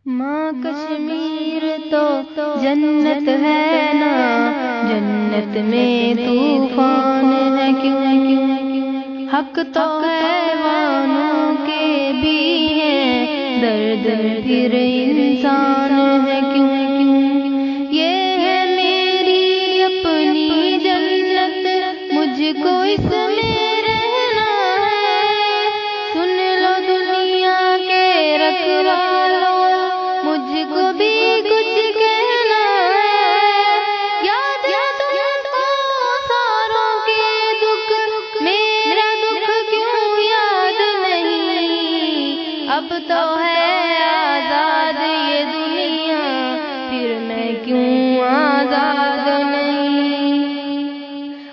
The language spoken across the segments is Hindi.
माँ कश्मीर तो जन्नत है ना, जन्नत में तूफान है क्यों। हक तो हैवानों के भी है, दर्द फिर इंसान है क्यों। ये है मेरी अपनी जन्नत, मुझको इसमें रहना है। सुन लो दुनिया के रखवालों, मुझको भी कुछ कहना है। याद है तुमको सारों के दुख, मेरा दुख क्यों याद नहीं। अब तो है आजाद ये दुनिया, फिर मैं क्यों आजाद नहीं।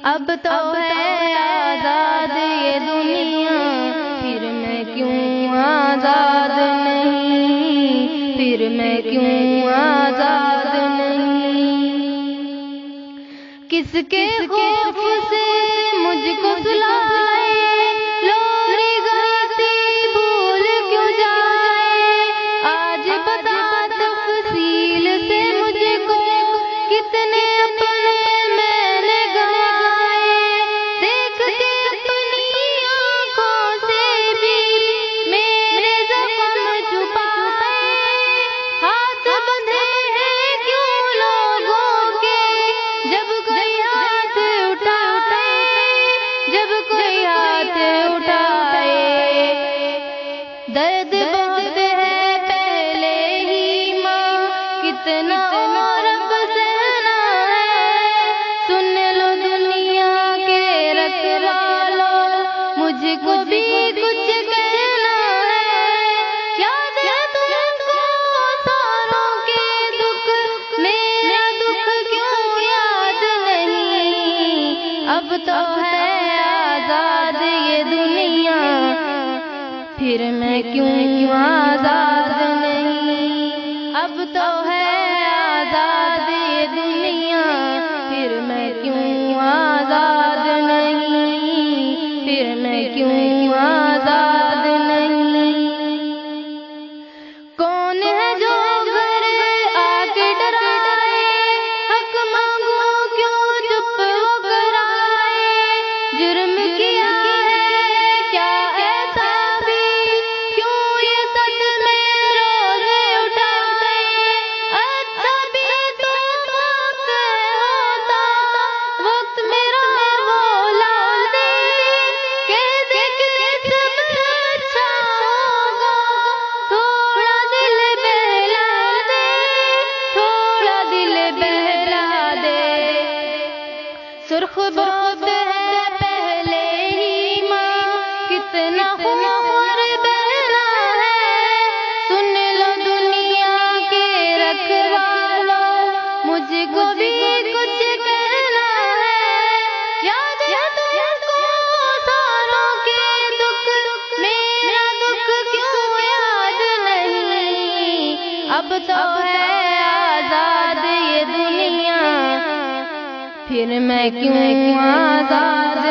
अब तो है आजाद ये दुनिया, फिर मैं क्यों आजाद नहीं, फिर मैं क्यों आजाद नहीं। किसके खौफ से मुझको सुलाए, लोरी गाती भूल क्यों जाए। आज बता तफसील से मुझको, कितने अपने मैंने गवाए। देख के अपनी आँखों से भी मेरे ज़ख्म छुपाए। हाथ बंधे हैं क्यों लोगों के, जब कोई हाथ उठाए, जब कोई हाथ उठाए। दर्द बहुत है पहले ही माँ, कितना और अब सहना है। सुन लो दुनिया के रखवालों, मुझको भी कुछ कहना है। याद है तुमको सारों के दुख, मेरा दुख क्यों याद नहीं। अब तो है आजाद ये दुनिया, फिर मैं क्यों आजाद नहीं। अब तो है आजाद ये दुनिया, फिर मैं क्यों आजाद नहीं, फिर मैं क्यों आजाद नहीं। कौन है जो घर आके डराए, हक मांगो क्यों चुप होकर आए। जुर्म किया है क्या ऐसा भी, क्यों ये सदमे रोज़े उठाए। अच्छा भी तो वक्त होता, वक्त मेरा वो लाल दे, कह दे कि सब अच्छा होगा। थोड़ा दिल बहला दे, थोड़ा दिल बहला दे। सुर्ख बहुत है पहले ही माँ, कितना खून बहना है। सुन लो दुनिया के रखवालों, मुझको भी कुछ कहना है। याद है तुमको सारों के दुख, मेरा दुख क्यों याद नहीं। अब तो है आजाद ये दुनिया, फिर मैं क्यों आजाद